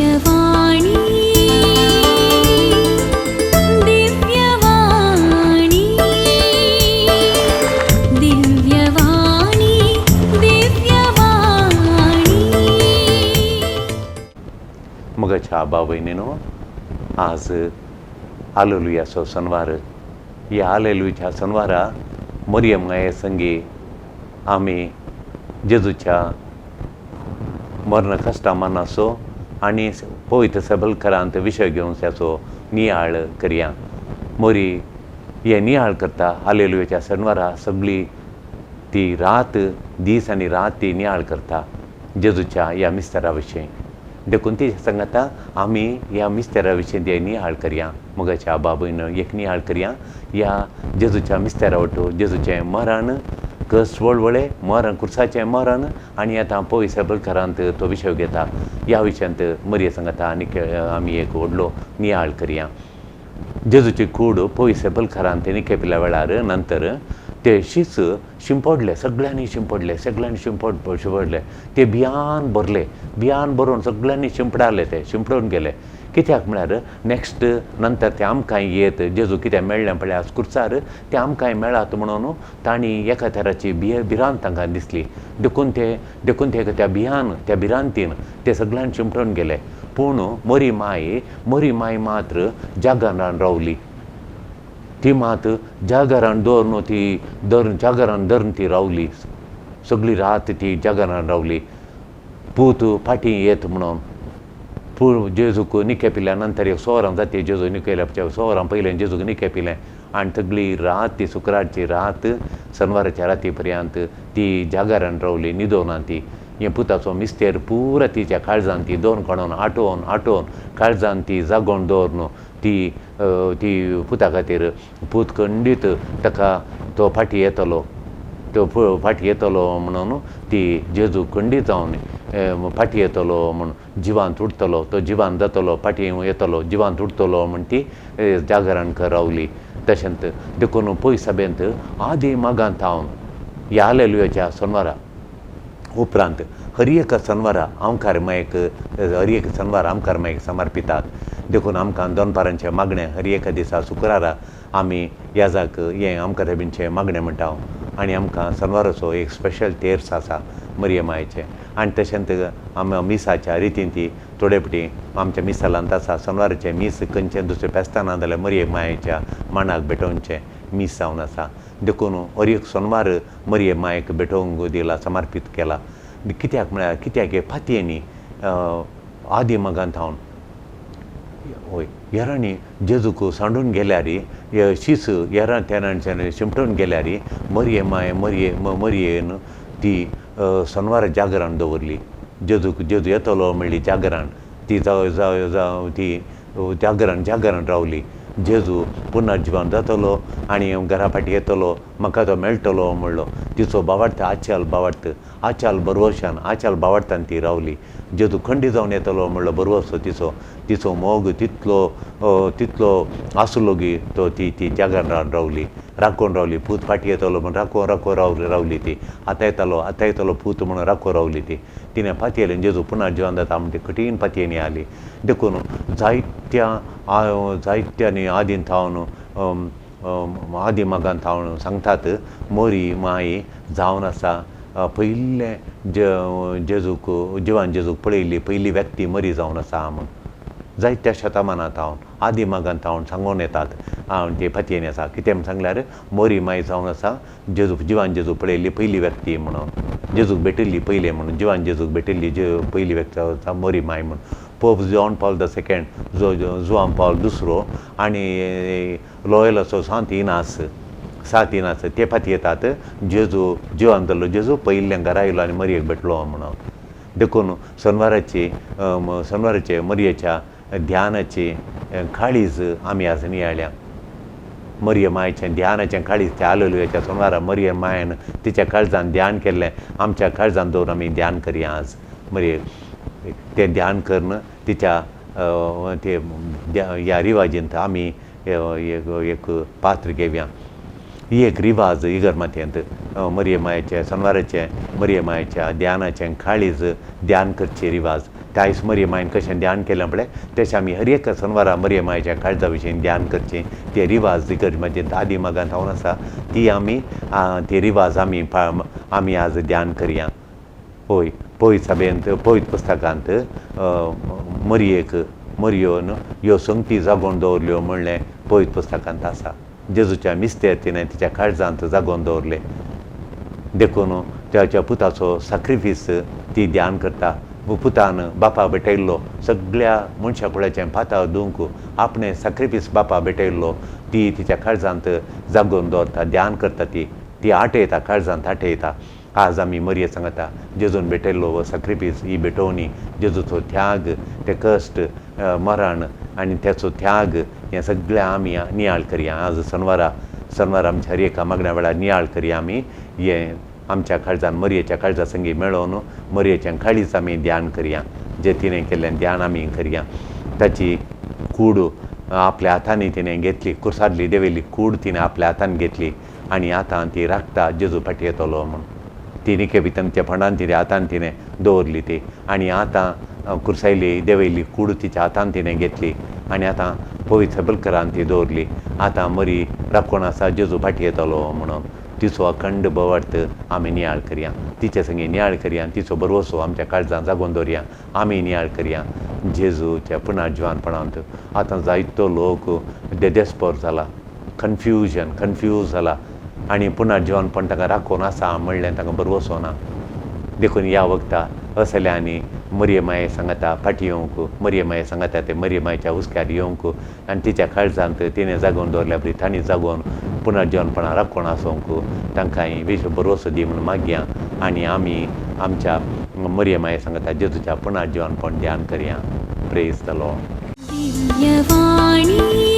दिव्यवाणी दिव्यवाणी दिव्यवाणी दिव्यवाणी. मगाच्या बाबईनेनो आज हालेलुयाचो सणवार. ह्या हालेलुयाच्या सणवारा मरियम माये संगी आमी जेजूच्या मरण कश्टा मनाचो आनी पवित्र सबलकारांत विशय घेवन त्याचो नियाळ करया. मोरी हे नियाळ करता हालेलुयाच्या सणवारा सगळी ती रात दीस आनी रात ती नियाळ करता जेजूच्या ह्या मिस्तेरा विशीं. देखून ती सांगता आमी ह्या मिस्तेरा विशीं ते नियाळ करया. मगाच्या बाबून एक नियाळ करया ह्या जेजूच्या मिस्तेरा वटू जेजूचें मरण कस वळवळे मरण कुर्साचें मरण आनी आतां पवित्र सबलकारांत तो विशय घेता. ह्या विशयांत मरिये सांगता आनी आमी एक व्हडलो नियाळ करया. जेजूची कूड पवित्र सबलकारांत निकेपिल्या वेळार नंतर ते शीस शिंपडले, सगळ्यांनी शिंपडले. ते भियान भरून सगळ्यांनी शिंपडाले, ते शिंपडून गेले. कित्याक म्हळ्यार नॅक्स्ट नंतर ते आमकां येत जेजू कितें मेळ्ळें पळय कुर्सार ते आमकां मेळात म्हणून तांणी एका तराची भिरांत तांकां दिसली. देखून ते त्या भिरांतीन ते सगळ्यांनी शिंपडून गेले. पूण मरी माय मात्र जागरान रावली. ती मात जागरान दवरून जागरान धरून ती रावली. सगळी रात ती जागरान रावली. पूत फाटीं येत म्हणून जेजूक निकेपिल्या नंतर एक सोवरां जाती जेजू निकेल्या सोवरां पयलें जेजूक निकेपिलें आनी सगळी रात ती शुक्रारची रात शनवाराच्या राती पर्यंत ती जागरान रावली न्हिदोना. ती हे पुताचो मिस्तेर पुरा तिच्या काळजान ती दोन कोणून आटोवन काळजान ती जागोवन दवरून ती पुता खातीर पूत खंडीत ताका तो फाटीं येतलो म्हणून ती जेजू खंडीत जावन फाटीं येतलो म्हूण जिवांत उठतलो, तो जिवांत जातलो, फाटीं येतलो, जिवांत उठतलो म्हूण ती जागरान रावली. तशेंच देखून पयस सभेंत आदी मागांत हांव ह्या हालेलुयाच्या सणवारा उपरांत हर एक सणवारा आमकां मागीर समर्पितात. देखून आमकां दनपारांचें मागणें हर एका दिसा शुक्रारा आमी याजाक हें आमकां रेबीनचें मागणें म्हणटा आनी आमकां सणवाराचो एक स्पेशल तेर्स आसा मरिये मायेचें. आनी तशेंच आमी मिसाच्या रितीन ती थोडे फावटी आमच्या मिसालांत आसा सणवाराचें मीस खंयचें दुसरें फेस्ताना जाल्यार मरिये मायेच्या मांडाक भेटोवचें मीस जावन आसा. देखून हर एक सणवार मरिये मायेक भेटोवंक दिला, समर्पीत केला. कित्याक हे फातयेनी आदी मागांत हांव येरांनी जेजूक सांडून गेल्यार शीस येरां तेरांच्यान शिंपडून गेल्यार मरियेन ती सणवार जागरान दवरली. जेजू येतलो म्हणली जागरान ती ती जागरान रावली. जेजू पुनर्जिवन जातलो आनी घरा फाटीं येतलो, म्हाका तो मेळटलो म्हणलो. तिचो बावार्थ आचाल बावार्थान ती रावली. जेजू खंडी जावन येतलो म्हणलो बरोवसो तिचो मोग तितलो आसलो गी तो ती जागरान राखून रावली. पूत फाटीं येतलो म्हूण राखो रावली ती. आतां येतलो पूत म्हणून राखो रावली ती. तिणें फातयेलें जेजू पुनर्जिवन जाता म्हणून ती कठीण फातयेनी आली. देखून जायत्यांनी आदींत हांव आदी मागांत हांव सांगतात मोरी माय जावन आसा पयलें जेजूक पळयल्ली पयली व्यक्ती मरी जावन आसा म्हूण. जायत्या शतमानांत हांव आदी मागांत हांव सांगून येतात ते फातयेनी आसा. कितें म्हूण सांगल्यार मोरी माय जावन आसा जेजू पळयल्ली पयली व्यक्ती म्हणून, जेजूक भेटिल्ली पयलें म्हणून, जेजूक भेटिल्ली पयली व्यक्ती आसा मोरी माय म्हणून. पोप जॉन पॉल II, जुआन पॉल II आनी लोयलाचो सात इनास ते फाटी येतात जेजू जिवान जाल्लो जेजू पयल्ल्यान घरा येयलो आनी मरयेक भेटलो म्हणून. देखून शनवाराचे मरयेच्या ध्यानाची काळीज आमी आज नियाळ्या. मरिये मायेचें ध्यानाचें काळीज त्या हालेलुयाच्या सणवारा मरिये मायेन तिच्या काळजान ध्यान केल्लें आमच्या काळजान दवरून आमी ध्यान करया. आज मरिये तें ध्यान करून तिच्या ह्या रिवाजींत आमी एक पात्र घेवया. ही एक रिवाज इगर मातयेंत मरिये मायेचे सणवाराचे मरिये मायेच्या ध्यानाचें काळीज ध्यान करची रिवाज त्यायस मरियमायन कशें ध्यान केलें पळय तशें आमी हर एक सनवारा मरियमायच्या काळजा विशीं ध्यान करचें. ते रिवाज दिकर म्हणजे दादी मागांत हांव आसा ती आमी ते रिवाज आमी आज ध्यान करया. पळयत सभेंत पळयत पुस्तकांत मरयोन ह्यो संगती जागोवन दवरल्यो म्हणलें पळयत पुस्तकांत आसा. जेजूच्या मिस्तेर तिणें तिच्या काळजांत जागोवन दवरलें देखून त्याच्या पुताचो सॅक्रिफीस ती ध्यान करता. पुतान बापा भेटयल्लो सगळ्या मनशा कुळाचें पाताळ दिवंक आपणें सॅक्रिफीस बापा भेटयल्लो ती तिच्या काळजांत जागोवन दवरता, ध्यान करता. ती आटयता, काळजांत आटयता. आज आमी मरये सांगता जेजून भेटयल्लो हो सॅक्रिफीस ही भेटोवणी जेजूचो त्याग, ते कश्ट, मरण आनी त्याचो त्याग हें सगळें आमी नियाळ करया. आज सनवार आमच्या हर एका मागण्या वेळार नियाळ करया. आमी हें आमच्या काळजान मरयेच्या काळजा संगी मेळोवन मरयेचें काळीज आमी ध्यान करया. जें तिणें केल्लें ध्यान आमी करया. ताची कूड आपल्या हातांनी तिणें घेतली, कुर्सादली देवेली कूड तिणें आपल्या हातान घेतली आनी आतां ती राखता जेजू फाटी येतलो म्हूण. ती निके भितनच्या फंडान तिणें हातान तिणें दवरली ती आनी आतां कुर्सायली देवेली कूड तिच्या हातान तिणें घेतली आनी आतां पवित्र सेपलकरान ती दवरली. आतां मरी राखून आसा जेजू फाटी येतलो म्हणून. तिचो अखंड बोवार्थ आमी नियाळ करया. तिचे संगी नियाळ करया. तिचो बरवसो आमच्या काळजांत जागोवन दवरया. आमी नियाळ करया. जेजूच्या पुनर्जिवानपणांत आतां जायतो लोक डेस्पोर जाला, कन्फ्यूज जाला आनी पुनर्जिवानपण ताका राखून आसा म्हणलें ताका बरवसो ना. देखून ह्या वखदार असल्यांनी मरियमाये सांगता फाटी येवंक, मरियमाये सांगता ते मरियमायेच्या हुस्क्यार येवंक आनी तिच्या काळजांत तिणें जागोवन दवरल्या बरी तांणी जागोवन पुनर्जिवानपणां राखून आसोवंक तांकांय बरवसो दी म्हणून मागया. आनी आमी आमच्या मरियमाये सांगता जेजूच्या पुनर्जिवानपण ध्यान करया. Praise the Lord. दिव्यवाणी